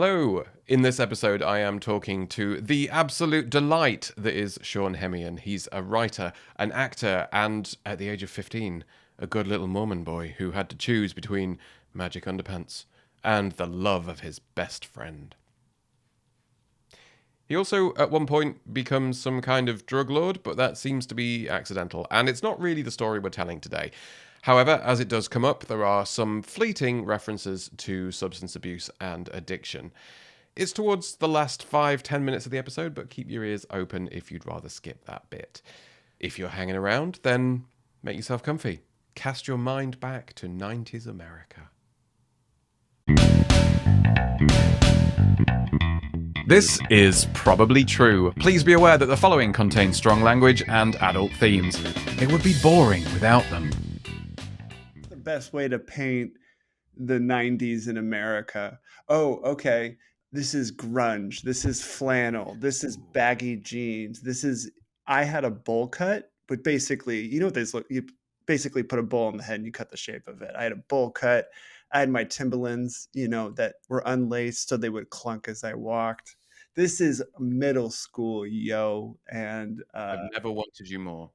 Hello. In this episode, I am talking to the absolute delight that is Sean Hemeon. He's a writer, an actor, and at the age of 15, a good little Mormon boy who had to choose between magic underpants and the love of his best friend. He also, at one point, becomes some kind of drug lord, but that seems to be accidental, and it's not really the story we're telling today. However, as it does come up, there are some fleeting references to substance abuse and addiction. It's towards the last 5-10 minutes of the episode, but keep your ears open if you'd rather skip that bit. If you're hanging around, then make yourself comfy. Cast your mind back to 90s America. This is probably true. Please be aware that the following contains strong language and adult themes. It would be boring without them. The best way to paint the 90s in America. Oh, okay. This is grunge. This is flannel. This is baggy jeans. I had a bowl cut, but basically, you know what this look, you basically put a bowl on the head and you cut the shape of it. I had a bowl cut. I had my Timberlands, that were unlaced so they would clunk as I walked. This is middle school, yo. And I've never wanted you more.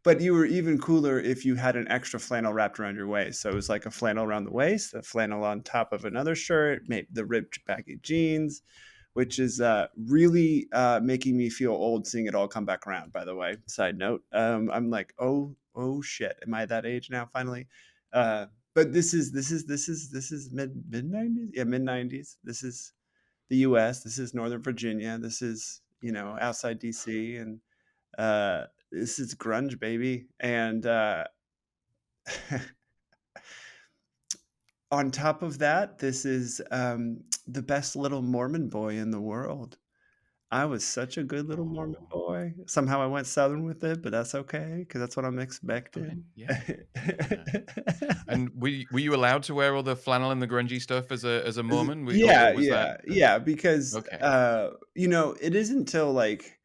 But you were even cooler if you had an extra flannel wrapped around your waist. So it was like a flannel around the waist, a flannel on top of another shirt, maybe the ripped baggy jeans, which is really making me feel old seeing it all come back around, by the way. Side note. I'm like, oh shit. Am I that age now finally? But this is mid 90s. Yeah, mid 90s. This is the US. This is Northern Virginia. This is, outside DC, and this is grunge, baby. And on top of that, this is the best little Mormon boy in the world. I was such a good little Mormon boy. Somehow I went Southern with it, but that's okay because that's what I'm expecting. Yeah. And were you allowed to wear all the flannel and the grungy stuff as a Mormon? Or was that Because okay? it isn't until like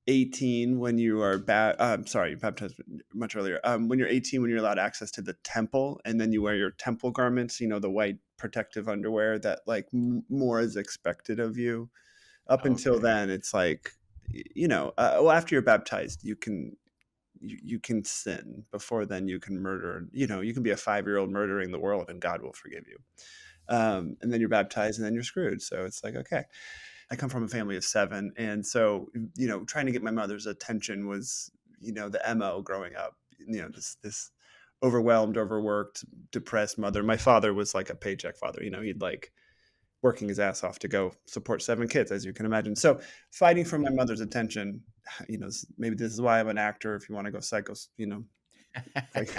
18 when you are baptized much earlier. When you're 18, when you're allowed access to the temple, and then you wear your temple garments, the white protective underwear that like more is expected of you. Up until then, it's like, well, after you're baptized, you can sin. Before then, you can murder. You can be a 5-year-old murdering the world, and God will forgive you. And then you're baptized, and then you're screwed. So it's like, okay. I come from a family of 7. And so, trying to get my mother's attention was, the MO growing up, this overwhelmed, overworked, depressed mother. My father was like a paycheck father, he'd like working his ass off to go support 7 kids, as you can imagine. So fighting for my mother's attention, maybe this is why I'm an actor. If you want to go psychos, like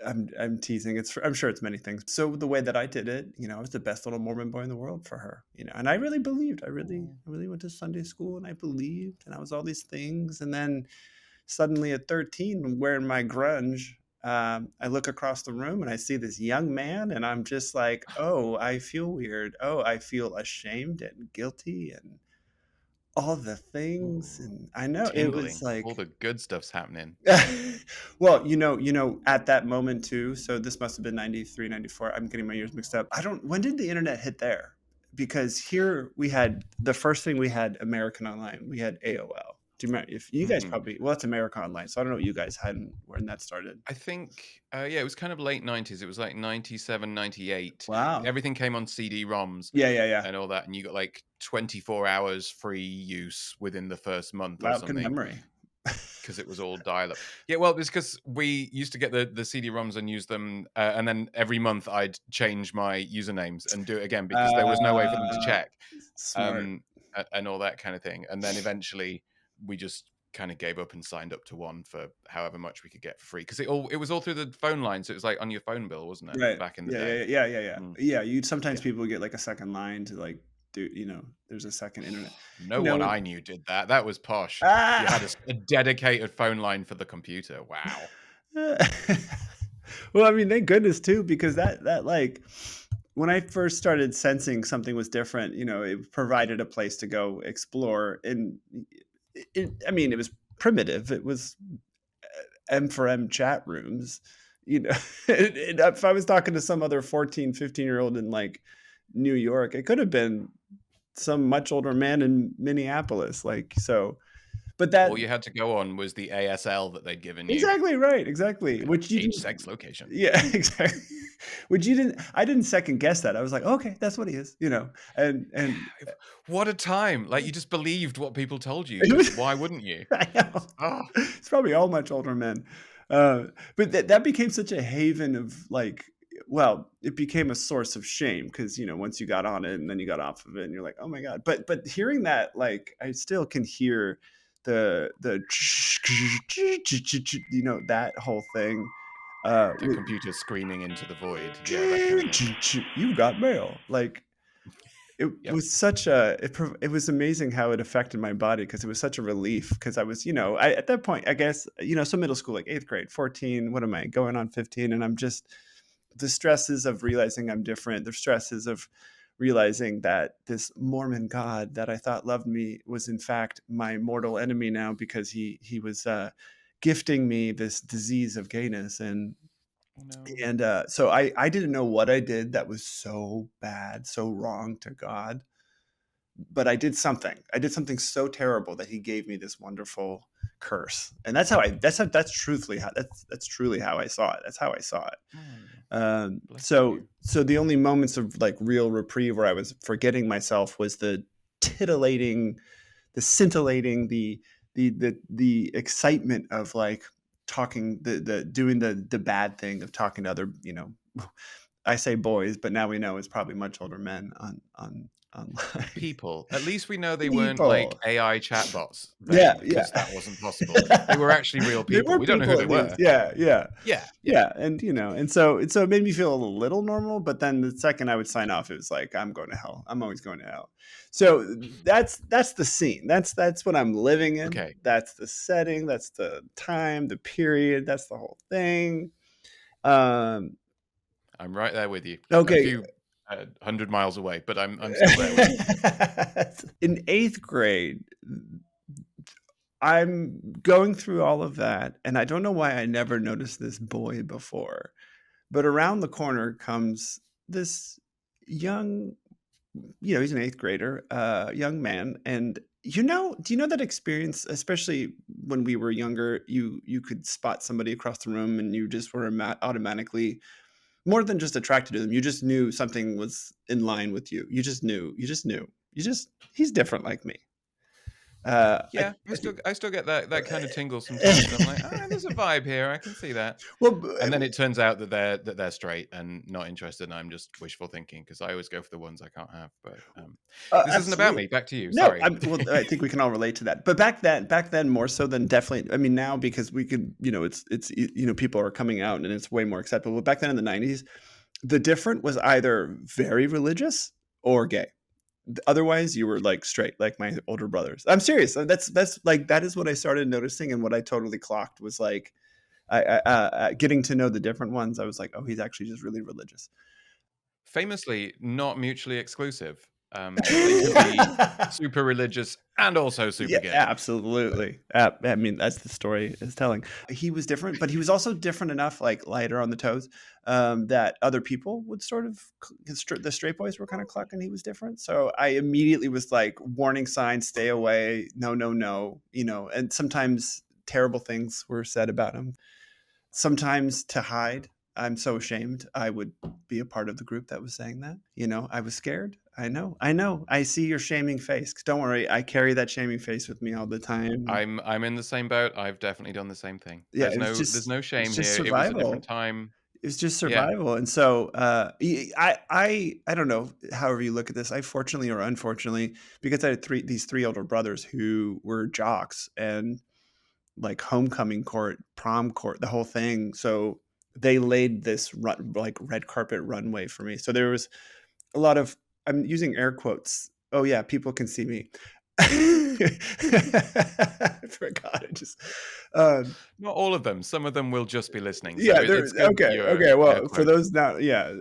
I'm teasing. I'm sure it's many things. So the way that I did it, I was the best little Mormon boy in the world for her, and I really believed. I really went to Sunday school, and I believed, and I was all these things. And then suddenly at 13, wearing my grunge, I look across the room and I see this young man, and I'm just like, oh, I feel weird. Oh, I feel ashamed and guilty and all the things. And I know it was Tingling. All like, the good stuff's happening. well, at that moment too. So this must have been 93, 94. I'm getting my years mixed up. When did the internet hit there? Because here we had the first thing we had American Online. We had AOL. Do you remember? If you guys probably, well, it's America Online. So I don't know what you guys had and when that started. I think, it was kind of late 90s. It was like 97, 98. Wow. Everything came on CD-ROMs Yeah. and all that. And you got like 24 hours free use within the first month or Wow, good something. memory. Because it was all dial-up. Yeah, well, it's because we used to get the CD-ROMs and use them, and then every month I'd change my usernames and do it again because there was no way for them to check, Smart. and all that kind of thing. And then eventually we just kind of gave up and signed up to one for however much we could get for free because it was all through the phone line, so it was like on your phone bill, wasn't it? Right. Back in the day. Yeah. Mm. Yeah, you'd sometimes people would get like a second line to like do, there's a second internet. No one I knew did that. That was posh. You had a dedicated phone line for the computer. Wow. Well, I mean, thank goodness too, because that like when I first started sensing something was different, it provided a place to go explore. And it was primitive. It was M for M chat rooms. If I was talking to some other 14, 15-year-old in like New York. It could have been some much older man in Minneapolis. Like, so, but that All you had to go on was the ASL that they'd given you. exactly right. Exactly. Which you Age, didn't, sex, location. yeah, exactly. Which you didn't, I didn't second guess that. I was like, okay, that's what he is, and What a time. Like, you just believed what people told you it because was, why wouldn't you? I know. Oh, It's probably all much older men. But that became such a haven of like, well, it became a source of shame because once you got on it and then you got off of it and you're like, oh my god. But hearing that, like, I still can hear the that whole thing. the computer screaming into the void. Yeah, that kind of thing. You got mail. Like, it Yep. was such a it was amazing how it affected my body because it was such a relief because I was, at that point, I guess, so middle school, like 8th grade, 14, what am I, going on 15, and I'm just the stresses of realizing I'm different, the stresses of realizing that this Mormon God that I thought loved me was in fact my mortal enemy now because he was gifting me this disease of gayness. No. And so I didn't know what I did that was so bad, so wrong to God, but I did something. I did something so terrible that he gave me this wonderful curse. And that's truthfully how that's truly how I saw it. That's how I saw it. Oh, bless So you. so the only moments of like real reprieve where I was forgetting myself was the titillating, the scintillating, the excitement of like talking, the doing the bad thing of talking to other, I say boys, but now we know it's probably much older men on online. People. At least we know they weren't like People. AI chatbots Yeah, then, yeah. because that wasn't possible. They were actually real They people. were We don't know who people they at least. were. Yeah, yeah. Yeah, yeah. Yeah, and so it made me feel a little normal, but then the second I would sign off, it was like, I'm going to hell. I'm always going to hell. So that's the scene. That's what I'm living in. Okay. That's the setting. That's the time, the period. That's the whole thing. Um, I'm right there with you. A okay. few 100 miles away, but I'm still there with you. In 8th grade, I'm going through all of that, and I don't know why I never noticed this boy before. But around the corner comes this young, he's an 8th grader, young man. And do you know that experience, especially when we were younger, you could spot somebody across the room and you just were automatically more than just attracted to them. You just knew something was in line with you. You just knew. You just knew. He's different like me. Yeah, I still get that kind of tingle sometimes. I'm like, there's a vibe here. I can see that. well, And then it turns out that they're straight and not interested, and I'm just wishful thinking because I always go for the ones I can't have. But this isn't about absolutely. me. Back to you. No, Sorry. well, I think we can all relate to that. But back then more so than definitely. I mean, now because we could, it's people are coming out and it's way more acceptable. But back then in the '90s, the different was either very religious or gay. Otherwise, you were like straight, like my older brothers. I'm serious. That's like that is what I started noticing, and what I totally clocked was like, getting to know the different ones. I was like, oh, he's actually just really religious. Famously, not mutually exclusive. They could be super religious and also super Yeah, gay. absolutely. I mean, that's the story is telling. He was different, but he was also different enough, like lighter on the toes, that other people would sort of, the straight boys were kind of clocking he was different. So I immediately was like, warning signs, stay away, no, no, no, and sometimes terrible things were said about him. Sometimes to hide. I'm so ashamed. I would be a part of the group that was saying that. I was scared. I know. I know. I see your shaming face. Don't worry. I carry that shaming face with me all the time. I'm in the same boat. I've definitely done the same thing. Yeah, There's no it's shame just here. It was a different survival. time. It's just Yeah. survival. And so I don't know, however you look at this. I fortunately or unfortunately, because I had these three older brothers who were jocks and like homecoming court, prom court, the whole thing. So they laid this like red carpet runway for me. So there was a lot of, I'm using air quotes. Oh yeah, people can see me. I forgot. I just Not all of them. Some of them will just be listening. So yeah, it's good that okay, you're okay. air Well, for quoting. those now, yeah,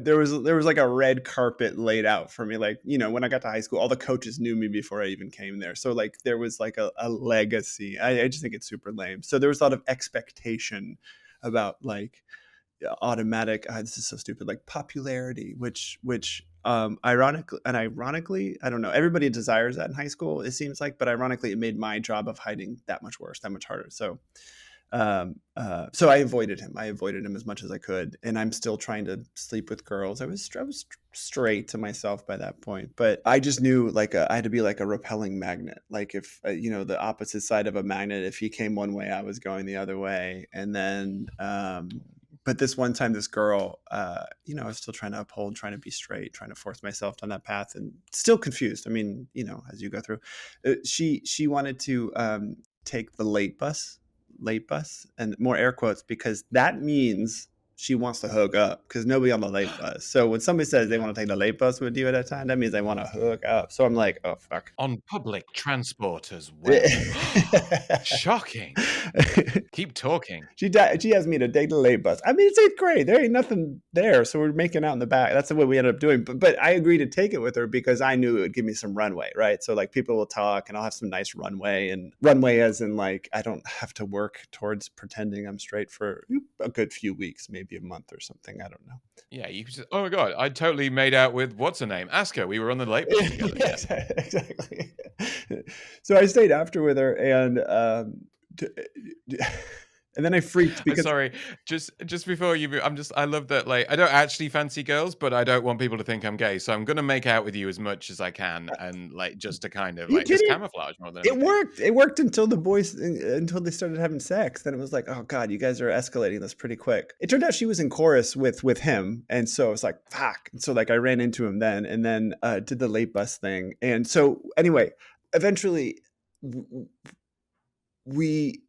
there was like a red carpet laid out for me. Like, when I got to high school, all the coaches knew me before I even came there. So like there was like a legacy. I just think it's super lame. So there was a lot of expectation about like automatic, this is so stupid, like popularity, which ironically, I don't know, everybody desires that in high school, it seems like, but ironically, it made my job of hiding that much worse, that much harder. So I avoided him. I avoided him as much as I could, and I'm still trying to sleep with girls. I was straight to myself by that point, but I just knew like I had to be like a repelling magnet. Like if the opposite side of a magnet, if he came one way, I was going the other way. And then, but this one time, this girl, I was still trying to uphold, trying to be straight, trying to force myself down that path, and still confused. I mean, as you go through, she wanted to take the late bus, and more air quotes, because that means she wants to hook up, because nobody on the late bus. So when somebody says they want to take the late bus with you at a time, that means they want to hook up. So I'm like, oh fuck. On public transport as well. Shocking. Keep talking. She asked me to take the late bus. I mean, it's eighth grade. There ain't nothing there, so we're making out in the back. That's what we ended up doing. But I agreed to take it with her because I knew it would give me some runway, right? So like people will talk, and I'll have some nice runway, and runway as in like I don't have to work towards pretending I'm straight for a good few weeks, maybe a month or something. I don't know. Yeah, you could just, oh my god, I totally made out with what's her name? Ask her. We were on the late bus together. Yeah. Exactly. So I stayed after with her, and and then I freaked I'm because sorry. Just before you move, I love that, like, I don't actually fancy girls, but I don't want people to think I'm gay. So I'm gonna make out with you as much as I can, and like just to kind of you like just kidding? camouflage more than It anything. worked. It worked until the boys until they started having sex. Then it was like, oh god, you guys are escalating this pretty quick. It turned out she was in chorus with him, and so it was like fuck. And so like I ran into him then, and then did the late bus thing. And so anyway, eventually we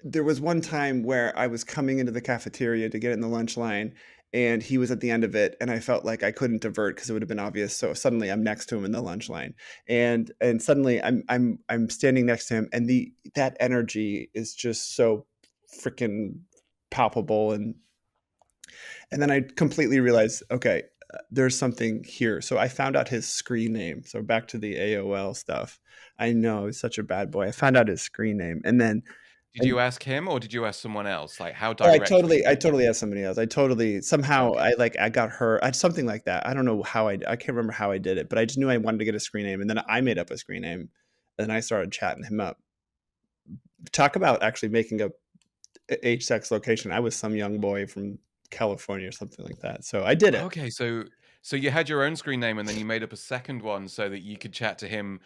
there was one time where I was coming into the cafeteria to get in the lunch line, and he was at the end of it, and I felt like I couldn't divert because it would have been obvious. So suddenly I'm next to him in the lunch line, and suddenly I'm standing next to him, and that energy is just so freaking palpable, and then I completely realized, okay, there's something here. So I found out his screen name. So back to the AOL stuff. I know he's such a bad boy. I found out his screen name, and then Did and you ask him or did you ask someone else? Like, how oh, directly I did you? totally asked somebody else. I totally somehow Okay. I got her something like that. I don't know how I can't remember how I did it, but I just knew I wanted to get a screen name, and then I made up a screen name, and I started chatting him up. Talk about actually making a age, sex, location. I was some young boy from California or something like that. So I did it. Okay, so you had your own screen name and then you made up a second one so that you could chat to him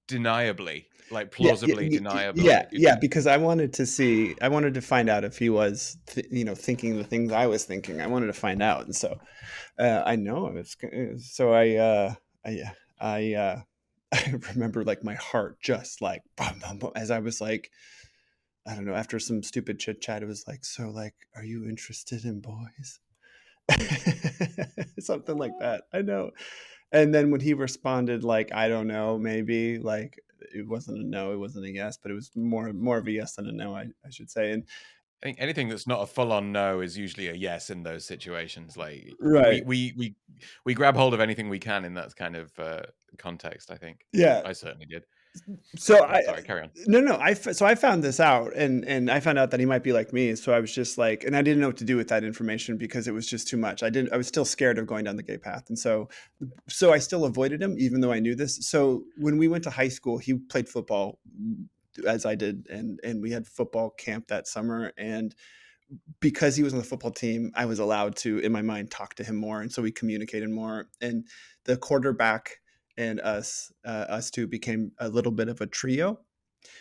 deniably, like Yeah, plausibly, yeah, deniably. yeah. Because I wanted to find out if he was, thinking the things I was thinking. I wanted to find out, and so I know it was. So I remember like my heart just like bum, bum, bum, as I was like, I don't know. After some stupid chit chat, it was like, so like, are you interested in boys? Something like that. I know. And then when he responded, like, I don't know, maybe, like, it wasn't a no, it wasn't a yes, but it was more of a yes than a no, I should say. And I think anything that's not a full-on no is usually a yes in those situations. Like we right, we we we grab hold of anything we can in that kind of context. I think yeah. I certainly did. So But sorry, carry on. no, so I found this out, and I found out that he might be like me. So I was just like, and I didn't know what to do with that information because it was just too much. I was still scared of going down the gay path, and so I still avoided him even though I knew this. So when we went to high school, he played football as I did, and we had football camp that summer, and because he was on the football team, I was allowed to, in my mind, talk to him more, and so we communicated more. And the quarterback and us two became a little bit of a trio.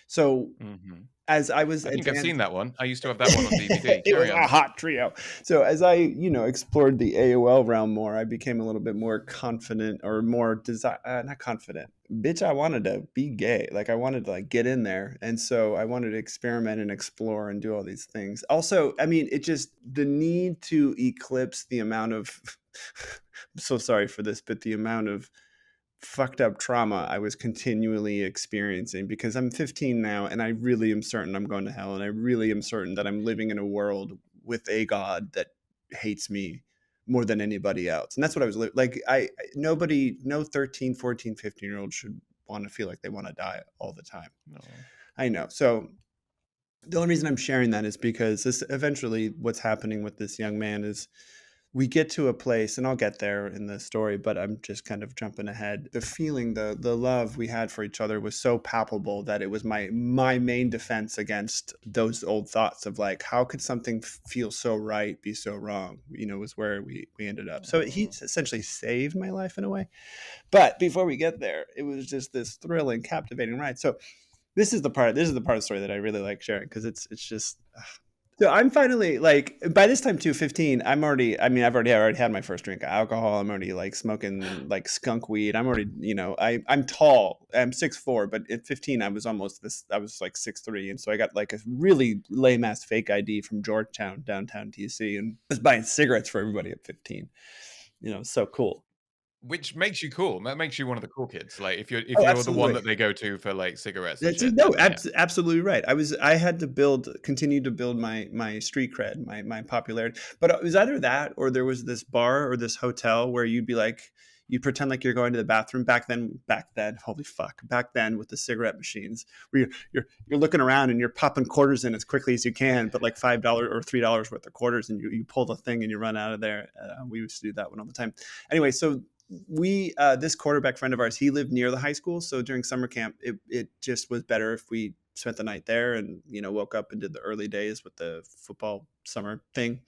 So Hmm. as I was I think I've seen advanced, that one. I used to have that one on DVD. it was Carry a on. hot trio. So as I, explored the AOL realm more, I became a little bit more confident, or more not confident. Bitch, I wanted to be gay. Like I wanted to like get in there. And so I wanted to experiment and explore and do all these things. Also, I mean, it just the need to eclipse the amount of I'm so sorry for this, but the amount of fucked up trauma I was continually experiencing, because I'm 15 now, and I really am certain I'm going to hell, and I really am certain that I'm living in a world with a God that hates me more than anybody else. And that's what I was like. Nobody, no 13, 14, 15-year old should want to feel like they want to die all the time. No. I know. So The only reason I'm sharing that is because this eventually what's happening with this young man is we get to a place, and I'll get there in the story, but I'm just kind of jumping ahead. The feeling, the love we had for each other was so palpable that it was my main defense against those old thoughts of like, how could something feel so right be so wrong? Was where we ended up. So he Oh. essentially saved my life in a way. But before we get there, it was just this thrilling, captivating ride. So this is the part of the story that I really like sharing because it's just so I'm finally like by this time too 15 I've already had my first drink of alcohol. I'm already like smoking like skunk weed. I'm already I'm tall. I'm 6'4", but at 15 I was like 6'3", and so I got like a really lame ass fake ID from Georgetown downtown DC and was buying cigarettes for everybody at 15. So cool. Which makes you cool. That makes you one of the cool kids. Like if Oh, you're the one absolutely. that they go to for like cigarettes and That's it. shit, No, then yeah. absolutely right. I had to continue to build my street cred, my popularity. But it was either that or there was this bar or this hotel where you'd be like, you pretend like you're going to the bathroom back then, holy fuck, back then with the cigarette machines where you're looking around and you're popping quarters in as quickly as you can, but like $5 or $3 worth of quarters, and you pull the thing and you run out of there. We used to do that one all the time. Anyway, so we this quarterback friend of ours, he lived near the high school, so during summer camp it just was better if we spent the night there and woke up and did the early days with the football summer thing.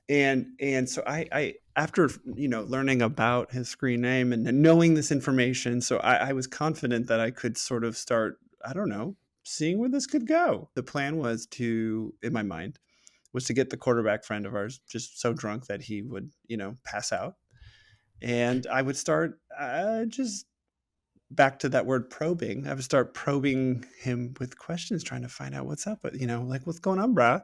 And so I after learning about his screen name and knowing this information, so I was confident that I could sort of start, I don't know, seeing where this could go. The plan was to, in my mind, was to get the quarterback friend of ours just so drunk that he would pass out, and I would start just back to that word probing. I would start probing him with questions, trying to find out what's up. But like what's going on, brah?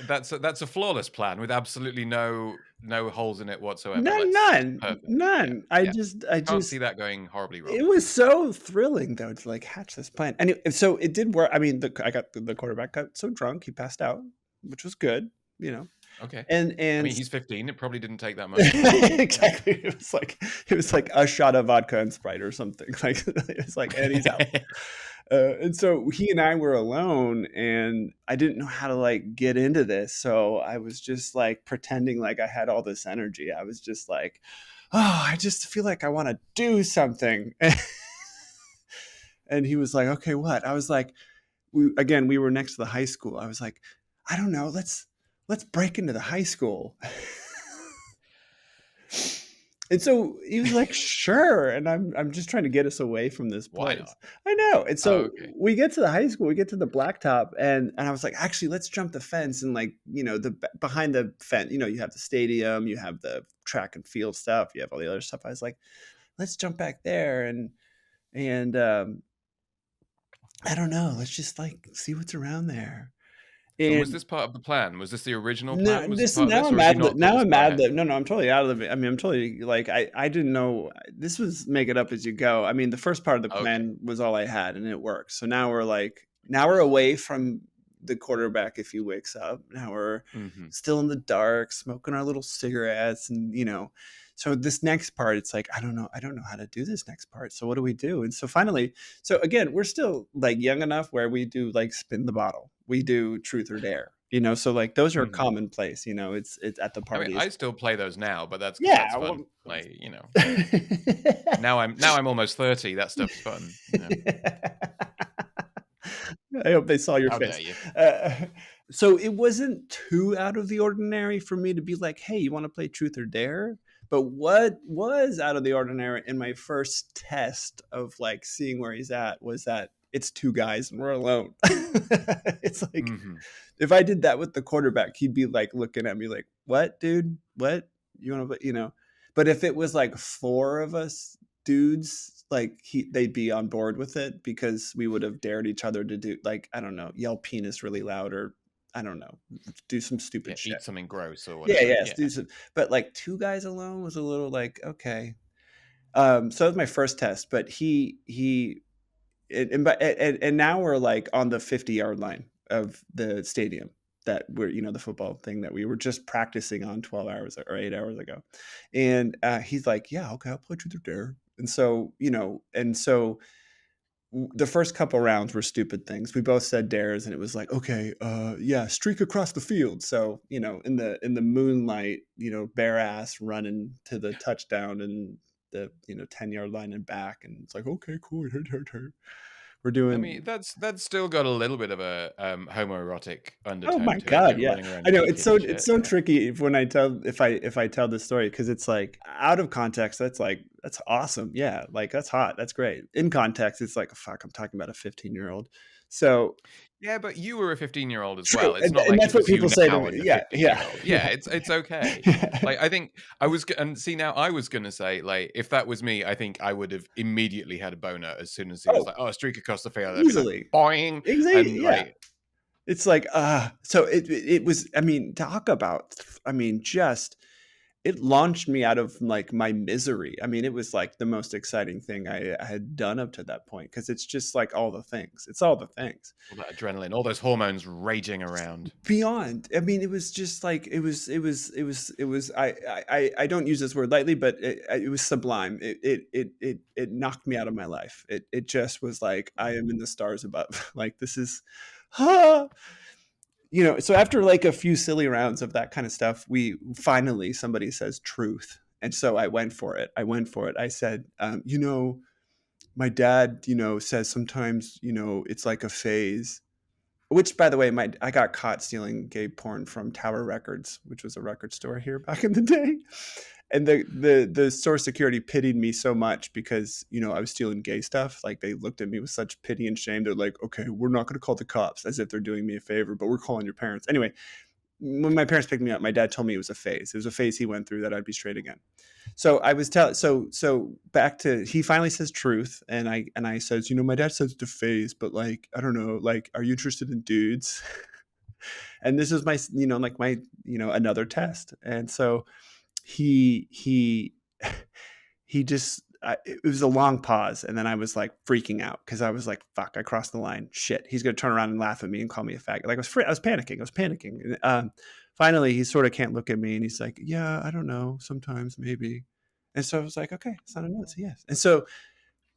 That's a flawless plan with absolutely no holes in it whatsoever. None, That's just none, perfect. Yeah, none. I yeah. just, I Can't see just. that going horribly wrong. It was so thrilling though to like hatch this plan, and so it did work. I mean, I got the quarterback got so drunk he passed out, which was good, you know, Okay. I and mean, he's 15. It probably didn't take that much, but yeah. exactly. It was like a shot of vodka and Sprite or something. Like it was like, and he's out. And so he and I were alone, and I didn't know how to like get into this. So I was just like pretending like I had all this energy. I was just like, oh, I just feel like I want to do something. And he was like, okay, what? I was like, we were next to the high school. I was like, I don't know. Let's break into the high school. And so he was like, "Sure." And I'm just trying to get us away from this Why place. not? I know. And Oh, so okay. we get to the high school, we get to the blacktop, and I was like, "Actually, let's jump the fence." And like, behind the fence, you have the stadium, you have the track and field stuff, you have all the other stuff. I was like, "Let's jump back there and I don't know, let's just like see what's around there." And was And this part of the plan? Was this the original no, plan? Was it this part of now this, or I'm had you mad. not thought Now this I'm far mad ahead? that no, I'm totally out of it. I mean, I'm totally like I didn't know this was make it up as you go. I mean, the first part of the Okay. plan was all I had, and it worked. So now we're away from the quarterback if he wakes up. Now we're Hmm. still in the dark, smoking our little cigarettes, and So this next part, it's like I don't know how to do this next part. So what do we do? And so finally, so again, we're still like young enough where we do like spin the bottle. We do truth or dare. So like those are Hmm. commonplace. It's at the I mean, parties. I still play those now, but that's because that's Yeah. fun. Well, Like. Now I'm almost 30. That stuff's fun. I hope they saw your How dare face. you? Uh, so it wasn't too out of the ordinary for me to be like, "Hey, you want to play Truth or Dare?" But what was out of the ordinary in my first test of like seeing where he's at was that it's two guys and we're alone. It's like Hmm. if I did that with the quarterback, he'd be like looking at me like, "What, dude? What you want to?" But if it was like four of us dudes, like they'd be on board with it because we would have dared each other to do like I don't know, yell penis really loud or I don't know, do some Yeah, stupid shit. eat something gross or Yeah, whatever. yes, Yeah. do some. But like two guys alone was a little like okay. So that was my first test, but he and now we're like on the 50-yard line of the stadium that we're the football thing that we were just practicing on 12 hours or 8 hours ago. And he's like, yeah, okay, I'll play truth or dare. And so the first couple rounds were stupid things. We both said dares, and it was like, okay, yeah, streak across the field. So in the moonlight, bare ass running to the touchdown and the 10-yard line and back, and it's like, okay, cool, we're I mean, doing. that's still got a little bit of a homoerotic Oh my undertone to it, god, yeah. running around I know it's naked so and it's shit. so Yeah. tricky when I tell if I tell this story, because it's like out of context, that's like that's awesome. Yeah, like that's hot. That's great. In context, it's like fuck, I'm talking about a 15-year-old. So Yeah, but you were a 15-year-old as true. well. It's not And like that's it what was you people say to now me. and the Yeah, yeah, 15-year-old. Yeah, yeah. it's okay. Yeah. Like I think I was and see now I was gonna say like if that was me, I think I would have immediately had a boner as soon as he was Oh, like, "Oh, streak across the field." I'd be like, easily. "Boing," Exactly. and Yeah. like It's like so it was, I mean, talk about, I mean, just it launched me out of like my misery. I mean, it was like the most exciting thing I had done up to that point, because it's just like all the things. It's all the things. all that adrenaline, all those hormones raging around. Beyond. I mean, it was just like I don't use this word lightly, but it was sublime. It knocked me out of my life. It just was like I am in the stars above. Like this is, ah. So after like a few silly rounds of that kind of stuff, we finally, somebody says truth. And so I went for it. I said, my dad, says sometimes, it's like a phase. Which, by the way, I got caught stealing gay porn from Tower Records, which was a record store here back in the day. And the store security pitied me so much because I was stealing gay stuff. Like they looked at me with such pity and shame. They're like, "Okay, we're not going to call the cops," as if they're doing me a favor, but we're calling your parents anyway. When my parents picked me up, my dad told me it was a phase. It was a phase he went through, that I'd be straight again. So I was telling. So back to, he finally says truth, and I says, my dad says it's a phase, but like I don't know, like are you interested in dudes? And this is my, like my, another test. And so he he just, it was a long pause, and then I was like freaking out because I was like, fuck, I crossed the line. Shit, he's gonna turn around and laugh at me and call me a faggot. Like I was panicking. Finally, he sort of can't look at me, and he's like, yeah, I don't know, sometimes maybe. And so I was like, okay, it's not a no, it's a yes. And so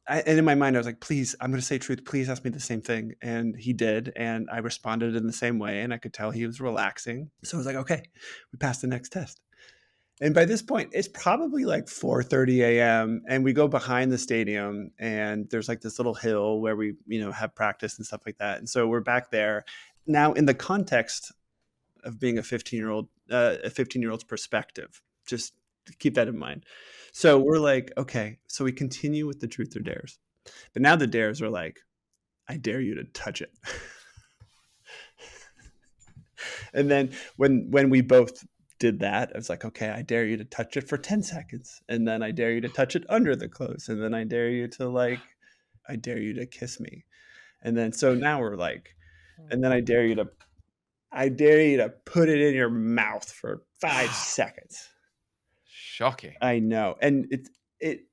and in my mind, I was like, please, I'm going to say truth. Please ask me the same thing. And he did. And I responded in the same way. And I could tell he was relaxing. So I was like, okay, we passed the next test. And by this point, it's probably like 4:30 a.m. And we go behind the stadium, and there's like this little hill where we, have practice and stuff like that. And so we're back there. Now, in the context of being a 15-year-old, a 15-year-old's perspective, just keep that in mind. So we're like, okay, so we continue with the truth or dares. But now the dares are like, I dare you to touch it. And then when we both did that, I was like, okay, I dare you to touch it for 10 seconds. And then I dare you to touch it under the clothes. And then I dare you to kiss me. And then so now we're like, and then I dare you to put it in your mouth for 5 seconds. Shocking. I know. And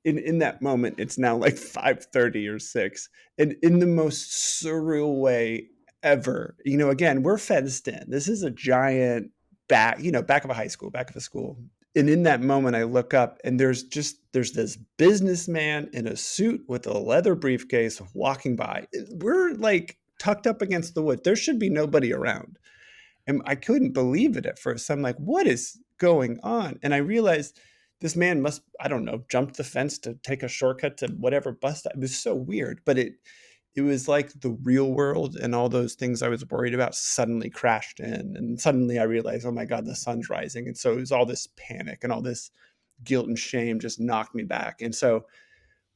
in that moment, it's now like 5:30 or 6. And in the most surreal way ever. Again, we're fenced in. This is a giant back of a high school, back of a school. And in that moment, I look up, and there's this businessman in a suit with a leather briefcase walking by. We're like tucked up against the wood. There should be nobody around. And I couldn't believe it at first. I'm like, what is going on? And I realized this man must, I don't know, jumped the fence to take a shortcut to whatever bus stop. It was so weird, but it was like the real world, and all those things I was worried about suddenly crashed in. And suddenly I realized, oh my God, the sun's rising. And so it was all this panic, and all this guilt and shame just knocked me back. And so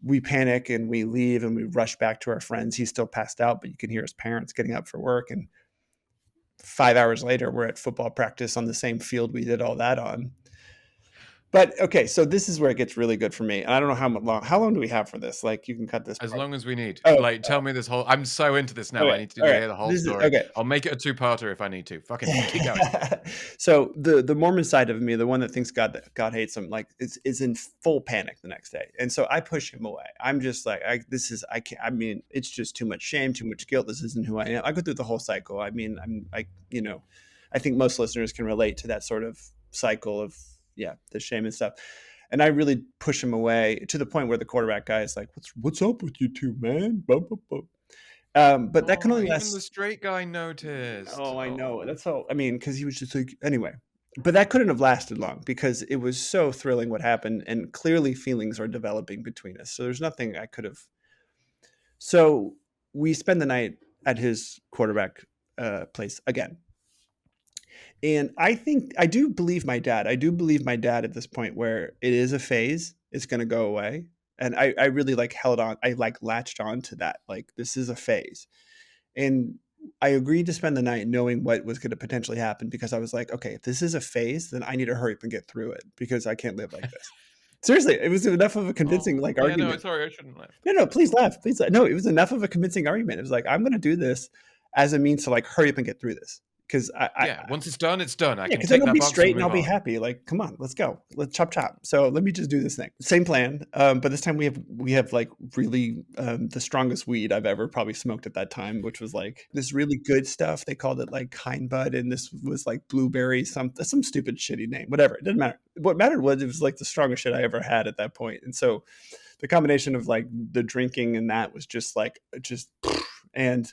we panic, and we leave, and we rush back to our friends. He's still passed out, but you can hear his parents getting up for work. And 5 hours later, we're at football practice on the same field we did all that on. But okay, so this is where it gets really good for me. And I don't know how long do we have for this? Like, you can cut this As part. long as we need. Oh, Like, tell me this whole. I'm so into this now. okay. I need to All right. hear the whole This is story. okay. I'll make it a two-parter if I need to. Fucking keep going. So the Mormon side of me, the one that thinks God hates him, like is in full panic the next day. And so I push him away. I'm just like, I can't. I mean, it's just too much shame, too much guilt. This isn't who I am. I go through the whole cycle. I mean, I think most listeners can relate to that sort of cycle of, yeah, the shame and stuff. And I really push him away to the point where the quarterback guy is like, "What's up with you two, man?" Blah, blah, blah. But that can Oh, only even the last. straight guy noticed. Oh, I know. Oh. That's all. I mean, because he was just like, anyway. But that couldn't have lasted long because it was so thrilling what happened, and clearly feelings are developing between us. So there's nothing I could have. So we spend the night at his quarterback place again. And I do believe my dad. I do believe my dad at this point where it is a phase. It's going to go away. And I really like held on. I like latched on to that. Like, this is a phase. And I agreed to spend the night knowing what was going to potentially happen because I was like, okay, if this is a phase, then I need to hurry up and get through it because I can't live like this. Seriously, it was enough of a convincing Oh, like yeah, no, argument. sorry, I shouldn't laugh. No, no, please laugh. Please laugh. No, it was enough of a convincing argument. It was like, I'm going to do this as a means to like hurry up and get through this. Because Yeah, once it's done, it's done. I yeah, can because then take I'll that be box and straight and I'll move be on. happy. Like, come on, let's go. Let's chop chop. So let me just do this thing. Same plan, but this time we have like really the strongest weed I've ever probably smoked at that time, which was like this really good stuff. They called it like kind bud, and this was like blueberry, some stupid shitty name. Whatever, it didn't matter. What mattered was it was like the strongest shit I ever had at that point, and so the combination of like the drinking and that was just like just and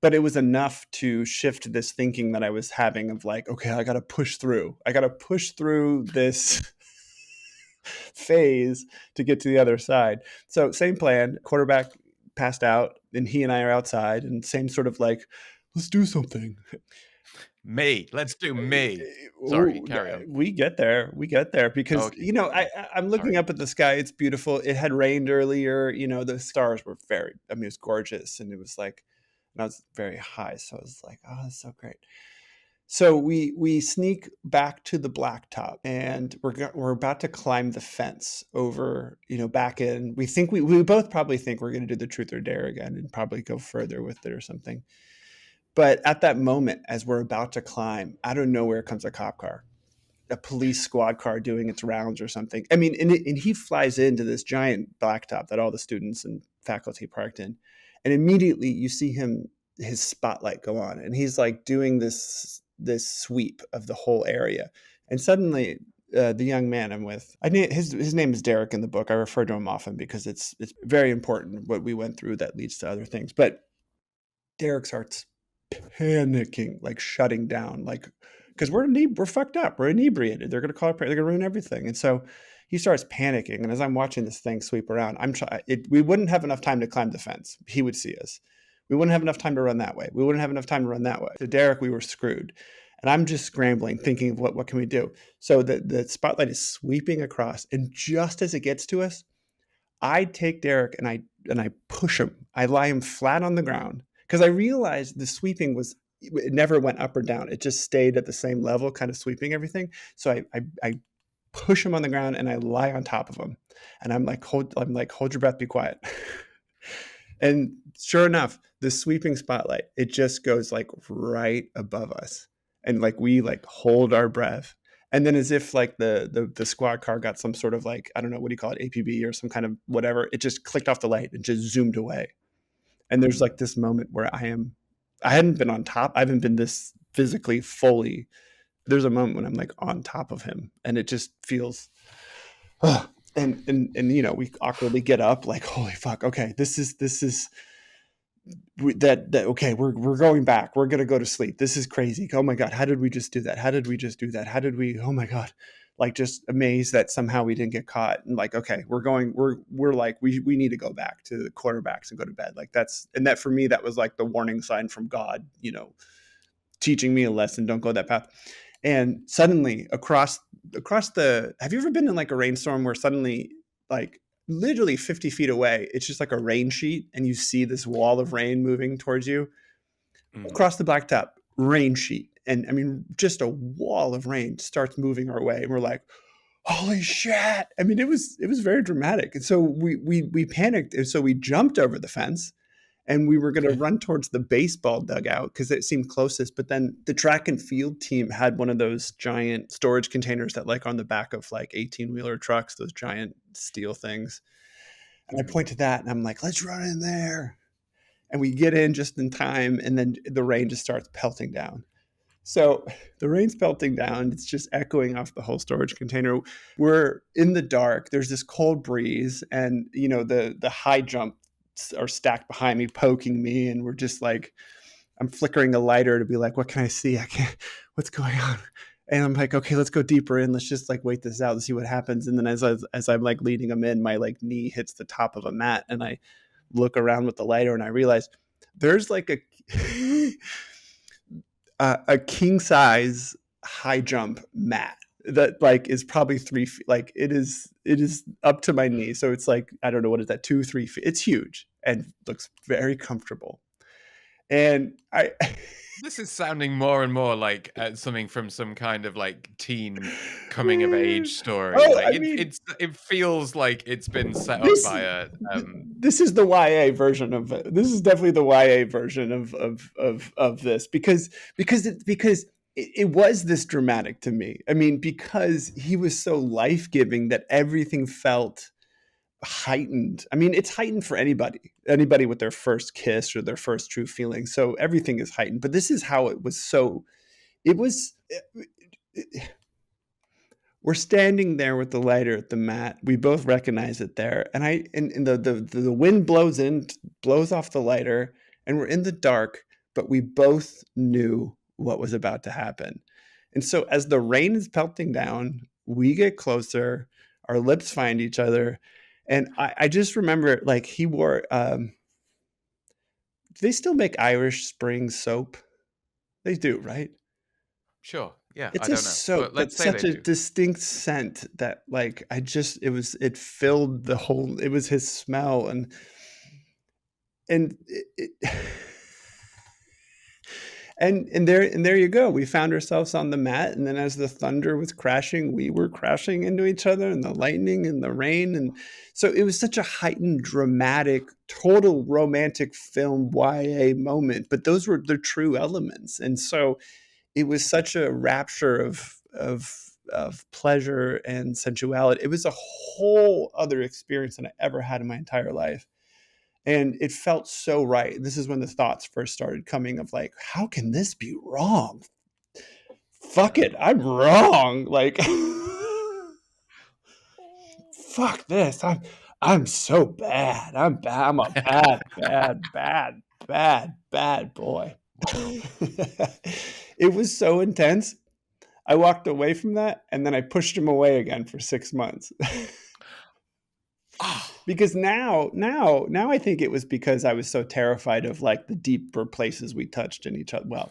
but it was enough to shift this thinking that I was having of like, okay, I got to push through. I got to push through this phase to get to the other side. So same plan. Quarterback passed out, and he and I are outside, and same sort of like, let's do something. Me. Let's do me. Sorry, Ooh, carry on. we get there. We get there because Okay, good. I'm looking Sorry. up at the sky. It's beautiful. It had rained earlier. The stars were very. I mean, it was gorgeous, and it was like, and I was very high, so I was like, oh, that's so great. So we sneak back to the blacktop, and we're about to climb the fence over, back in. We both probably think we're going to do the truth or dare again, and probably go further with it or something. But at that moment, as we're about to climb, out of nowhere comes a cop car, a police squad car doing its rounds or something. I mean, and he flies into this giant blacktop that all the students and faculty parked in. And immediately you see his spotlight go on, and he's like doing this sweep of the whole area. And suddenly the young man I'm with, his name is Derek in the book. I refer to him often because it's very important what we went through that leads to other things. But Derek starts panicking, like shutting down, like because we're fucked up, we're inebriated. They're gonna call they're gonna ruin everything, and so he starts panicking. And as I'm watching this thing sweep around, we wouldn't have enough time to climb the fence. He would see us. We wouldn't have enough time to run that way. We wouldn't have enough time to run that way. To Derek, we were screwed. And I'm just scrambling, thinking of what can we do. So the spotlight is sweeping across, and just as it gets to us, I take Derek and I push him. I lie him flat on the ground because I realized the sweeping it never went up or down. It just stayed at the same level, kind of sweeping everything. So I push him on the ground and I lie on top of him, and hold your breath, be quiet. And sure enough, the sweeping spotlight, it just goes like right above us, and like we like hold our breath. And then, as if like the squad car got some sort of like, I don't know, what do you call it, APB or some kind of whatever, it just clicked off the light and just zoomed away. And there's like this moment where I hadn't been on top. I haven't been this physically fully. There's a moment when I'm like on top of him, and it just feels, and we awkwardly get up like, holy fuck, okay, this is that okay, we're going back, we're gonna go to sleep, this is crazy, oh my god, how did we just do that, how did we, oh my god, like just amazed that somehow we didn't get caught, and like, okay, we're like, we need to go back to the quarterbacks and go to bed. Like, that for me, that was like the warning sign from God, teaching me a lesson, don't go that path. And suddenly across the, have you ever been in like a rainstorm where suddenly, like literally 50 feet away, it's just like a rain sheet, and you see this wall of rain moving towards you Mm. across the blacktop, rain sheet. And I mean, just a wall of rain starts moving our way, and we're like, holy shit. I mean, it was very dramatic. And so we panicked, and so we jumped over the fence, and we were going to run towards the baseball dugout because it seemed closest. But then the track and field team had one of those giant storage containers that like on the back of like 18-wheeler trucks, those giant steel things. And I Mm. point to that, and I'm like, let's run in there. And we get in just in time, and then the rain just starts pelting down. So the rain's pelting down. It's just echoing off the whole storage container. We're in the dark. There's this cold breeze, and the high jumps are stacked behind me, poking me, and we're just like, I'm flickering a lighter to be like, what can I see? I can't. What's going on? And I'm like, okay, let's go deeper in. Let's just like wait this out and see what happens. And then as I'm like leading them in, my like knee hits the top of a mat, and I look around with the lighter, and I realize there's like a king size high jump mat that like is probably 3 feet. Like it is up to my knee. So it's like, I don't know, what is that, 2 3 feet? It's huge and looks very comfortable. And I This is sounding more and more like something from some kind of like teen coming of age story. oh, Like I mean, it feels like it's been set up this by a this is the YA version of it. This is definitely the YA version of this, because it was this dramatic to me. I mean, because he was so life-giving that everything felt heightened. I mean, it's heightened for anybody with their first kiss or their first true feeling. So everything is heightened. But this is how it was. So it was. We're standing there with the lighter at the mat. We both recognize it there, and the wind blows off the lighter, and we're in the dark, but we both knew what was about to happen. And so as the rain is pelting down, we get closer, our lips find each other, and I just remember, like, he wore. Do they still make Irish Spring soap? They do, right? sure, yeah, It's I a don't know, but soap, but let's say such they a do. distinct scent that, like, it filled the whole. It was his smell, and and there you go. We found ourselves on the mat, and then as the thunder was crashing, we were crashing into each other, and the lightning and the rain, and so it was such a heightened, dramatic, total romantic film YA moment. But those were the true elements, and so it was such a rapture of pleasure and sensuality. It was a whole other experience than I ever had in my entire life. And it felt so right. This is when the thoughts first started coming of like, how can this be wrong? Fuck it, I'm wrong. Like, fuck this. I'm so bad. I'm bad. I'm a bad, bad, bad, bad, bad boy. It was so intense. I walked away from that, and then I pushed him away again for 6 months. Oh. Because now I think it was because I was so terrified of like the deeper places we touched in each other. Well,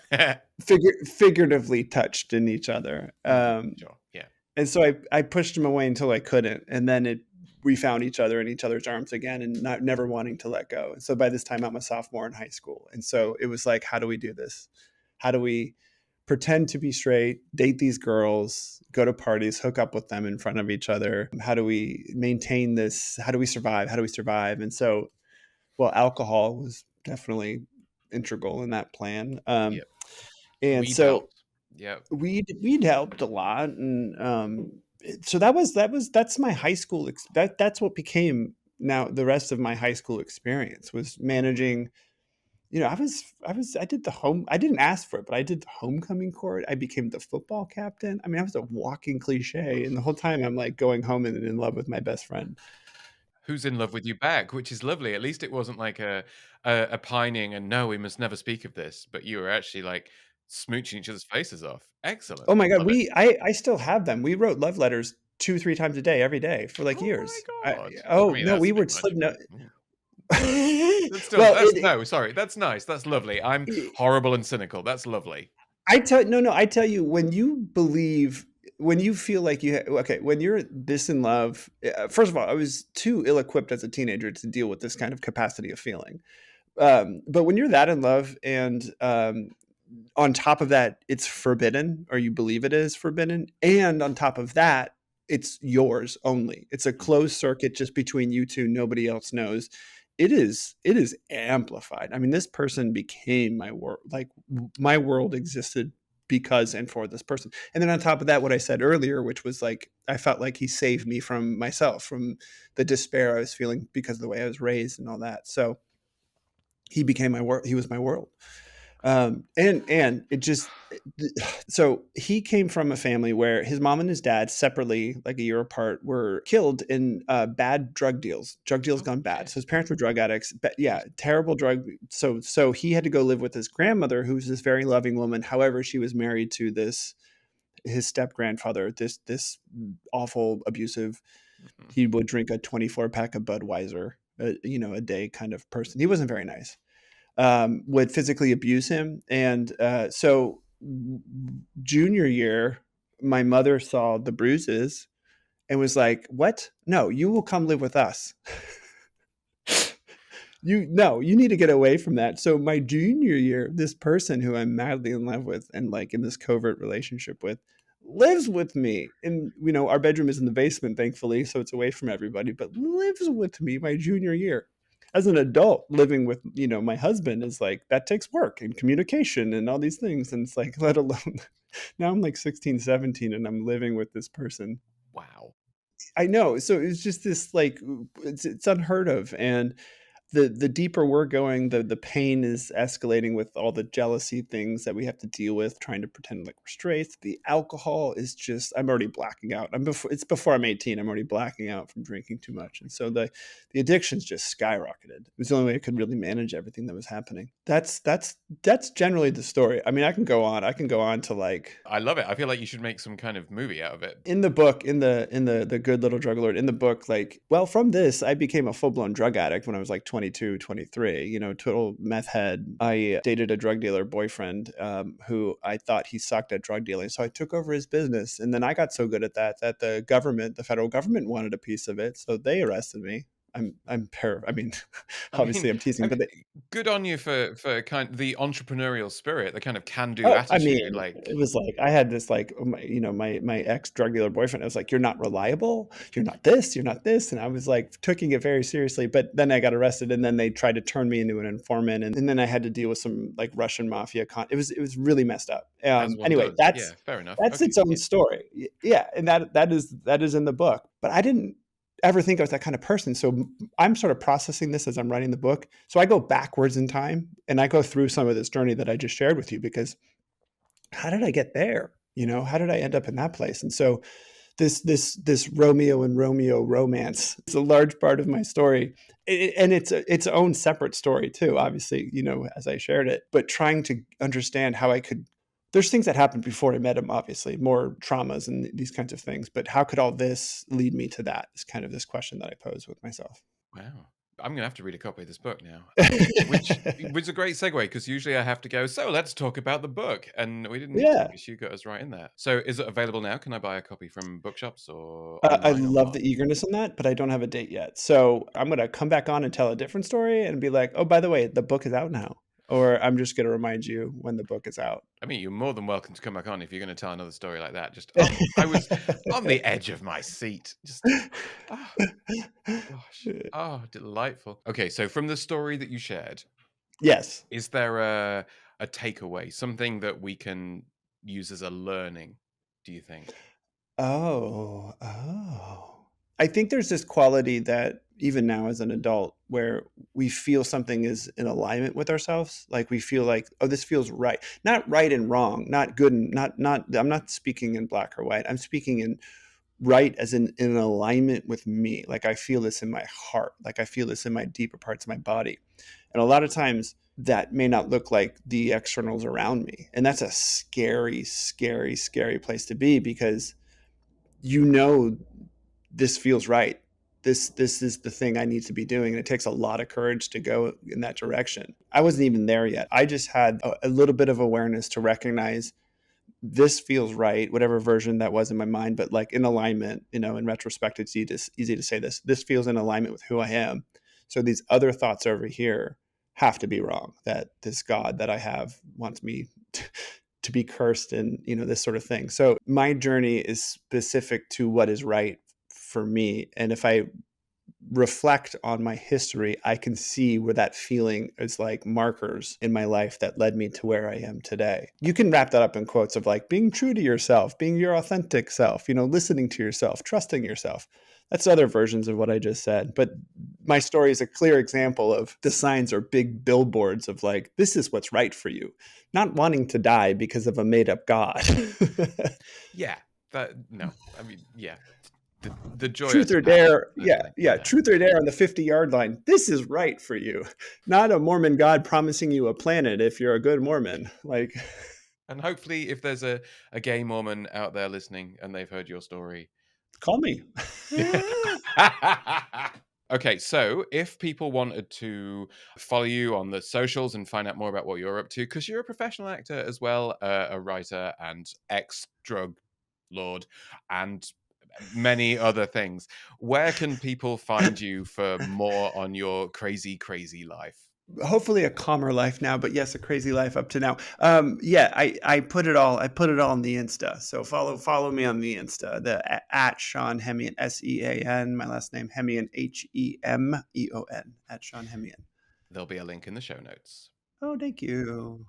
figuratively touched in each other. Sure, yeah. And so I pushed him away until I couldn't, and then we found each other in each other's arms again, and never wanting to let go. And so by this time, I'm a sophomore in high school, and so it was like, how do we do this? How do we pretend to be straight, date these girls, go to parties, hook up with them in front of each other? How do we maintain this? How do we survive? How do we survive? And so, well, alcohol was definitely integral in that plan. Yep. And Weed so helped. Yep. we'd helped a lot, and so that's my high school. That's what became now the rest of my high school experience was managing. I did the home. I didn't ask for it, but I did the homecoming court. I became the football captain. I mean, I was a walking cliche, and the whole time I'm like going home and in love with my best friend. Who's in love with you back, which is lovely. At least it wasn't like a pining and no, we must never speak of this, but you were actually like smooching each other's faces off. Excellent. Oh my god, Love it. I still have them. We wrote love letters 2 3 times a day every day for like Oh my years. god. I Oh mean, no, that's we a would bit slip much, no. but that's still Well, that's it, no, sorry. That's nice. That's lovely. I'm it horrible and cynical. That's lovely. I tell no, no, I tell you, when you believe, when you feel like okay, when you're this in love, first of all, I was too ill-equipped as a teenager to deal with this kind of capacity of feeling. But when you're that in love, and on top of that, it's forbidden, or you believe it is forbidden, and on top of that, it's yours only. It's a Mm. closed circuit just between you two. Nobody else knows. It is amplified. I mean, this person became my world. Like, my world existed because and for this person. And then on top of that, what I said earlier, which was like, I felt like he saved me from myself, from the despair I was feeling because of the way I was raised and all that. So he became my world. He was my world. And it just so he came from a family where his mom and his dad separately, like a year apart, were killed in bad drug deals Oh gone bad. shit. So his parents were drug addicts, but yeah, Jesus. terrible drug. So he had to go live with his grandmother, who's this very loving woman. However, she was married to this his step grandfather, this awful, abusive. Mhm. He would drink a 24 pack of Budweiser, a day kind of person. He wasn't very nice. Would physically abuse him. And so, junior year, my mother saw the bruises and was like, "What? No, you will come live with us." You need to get away from that. So my junior year, this person who I'm madly in love with and like in this covert relationship with lives with me. And our bedroom is in the basement, thankfully, so it's away from everybody, but lives with me my junior year. As an adult, living with, my husband is like that takes work and communication and all these things. And it's like, let alone now I'm like 16, 17, and I'm living with this person. Wow. I know. So it's just this like it's unheard of. And the deeper we're going, the pain is escalating with all the jealousy things that we have to deal with, trying to pretend like we're straight. The alcohol is just I'm already blacking out. It's before I'm 18. I'm already blacking out from drinking too much. And so the addiction's just skyrocketed. It was the only way I could really manage everything that was happening. That's generally the story. I mean, I can go on. I can go on to like I love it. I feel like you should make some kind of movie out of it. in the book, in the Good Little Drug Lord, in the book, like, well, from this I became a full-blown drug addict when I was like 22, 23. Total meth head. I dated a drug dealer boyfriend, who I thought he sucked at drug dealing, so I took over his business, and then I got so good at that the federal government wanted a piece of it, so they arrested me. I mean, I mean, obviously I'm I teasing, mean, but good on you for kind the entrepreneurial spirit, the kind of can-do oh, I attitude. mean, Like, it was like I had this like my ex drug dealer boyfriend. I was like, "You're not reliable. You're not this. You're not this." And I was like taking it very seriously. But then I got arrested, and then they tried to turn me into an informant, and then I had to deal with some like Russian mafia. It was really messed up. as one Anyway, does. that's Yeah, fair enough. that's Okay. its own Yeah. story. Yeah, and that is in the book. But I didn't ever think I was that kind of person. So I'm sort of processing this as I'm writing the book. So I go backwards in time, and I go through some of this journey that I just shared with you because how did I get there? How did I end up in that place? And so this Romeo and Romeo romance is a large part of my story. And it's its own separate story too, obviously, as I shared it, but trying to understand how I could there's things that happened before I met him, obviously, more traumas and these kinds of things. But how could all this lead me to that is kind of this question that I pose with myself. Wow. I'm gonna have to read a copy of this book now. Which was a great segue because usually I have to go, so let's talk about the book. And we didn't need to Yeah. because you got us right in there. So is it available now? Can I buy a copy from bookshops or I online or love what? the eagerness in that, but I don't have a date yet. So I'm gonna come back on and tell a different story and be like, "Oh, by the way, the book is out now," or I'm just gonna remind you when the book is out. I mean, you're more than welcome to come back on if you're going to tell another story like that. I was on the edge of my seat. Oh gosh, oh delightful. Okay, so from the story that you shared, Yes. is there a takeaway, something that we can use as a learning? Do you think? Oh. I think there's this quality that even now as an adult where we feel something is in alignment with ourselves. Like we feel like, oh, this feels right. Not right and wrong, not good and not I'm not speaking in black or white. I'm speaking in right as in alignment with me. Like I feel this in my heart. Like I feel this in my deeper parts of my body. And a lot of times that may not look like the externals around me. And that's a scary, scary, scary place to be because you know this feels right. This is the thing I need to be doing. And it takes a lot of courage to go in that direction. I wasn't even there yet. I just had a little bit of awareness to recognize this feels right, whatever version that was in my mind, but like in alignment, in retrospect, it's easy to say this feels in alignment with who I am. So these other thoughts over here have to be wrong, that this God that I have wants me to be cursed and, this sort of thing. So my journey is specific to what is right for me. And if I reflect on my history, I can see where that feeling is like markers in my life that led me to where I am today. You can wrap that up in quotes of like being true to yourself, being your authentic self, listening to yourself, trusting yourself. That's other versions of what I just said. But my story is a clear example of the signs are big billboards of like, this is what's right for you, not wanting to die because of a made up God. Yeah, no, I mean, yeah, the Truth joyous or path dare. of Yeah. living. Yeah. Yeah, Truth or dare on the 50-yard line. This is right for you, not a Mormon God promising you a planet if you're a good Mormon. Like, and hopefully, if there's a gay Mormon out there listening and they've heard your story. call me. Okay, so if people wanted to follow you on the socials and find out more about what you're up to, because you're a professional actor as well, a writer and ex-drug lord, and many other things, where can people find you for more on your crazy, crazy life? Hopefully a calmer life now, but yes, a crazy life up to now. Yeah, I put it all on the Insta. So follow me on the Insta, at Sean Hemeon, Sean, my last name Hemeon, Hemeon, at Sean Hemeon. There'll be a link in the show notes. Oh, thank you.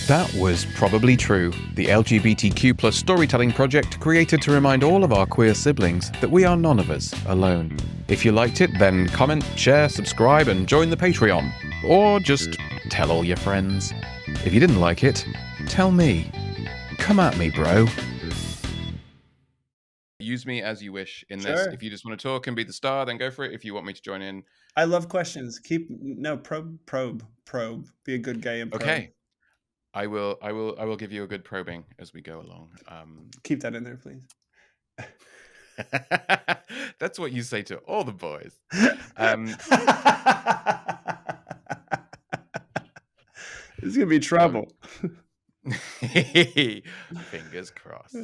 That was Probably True, the LGBTQ plus storytelling project created to remind all of our queer siblings that we are none of us alone. If you liked it, then comment, share, subscribe, and join the Patreon. Or just tell all your friends. If you didn't like it, tell me. Come at me, bro. Use me as you wish in this. Sure. If you just want to talk and be the star, then go for it. If you want me to join in. I love questions. Probe. Be a good guy and probe. Okay. I will give you a good probing as we go along. Keep that in there, please. That's what you say to all the boys. This is gonna be trouble. Fingers crossed.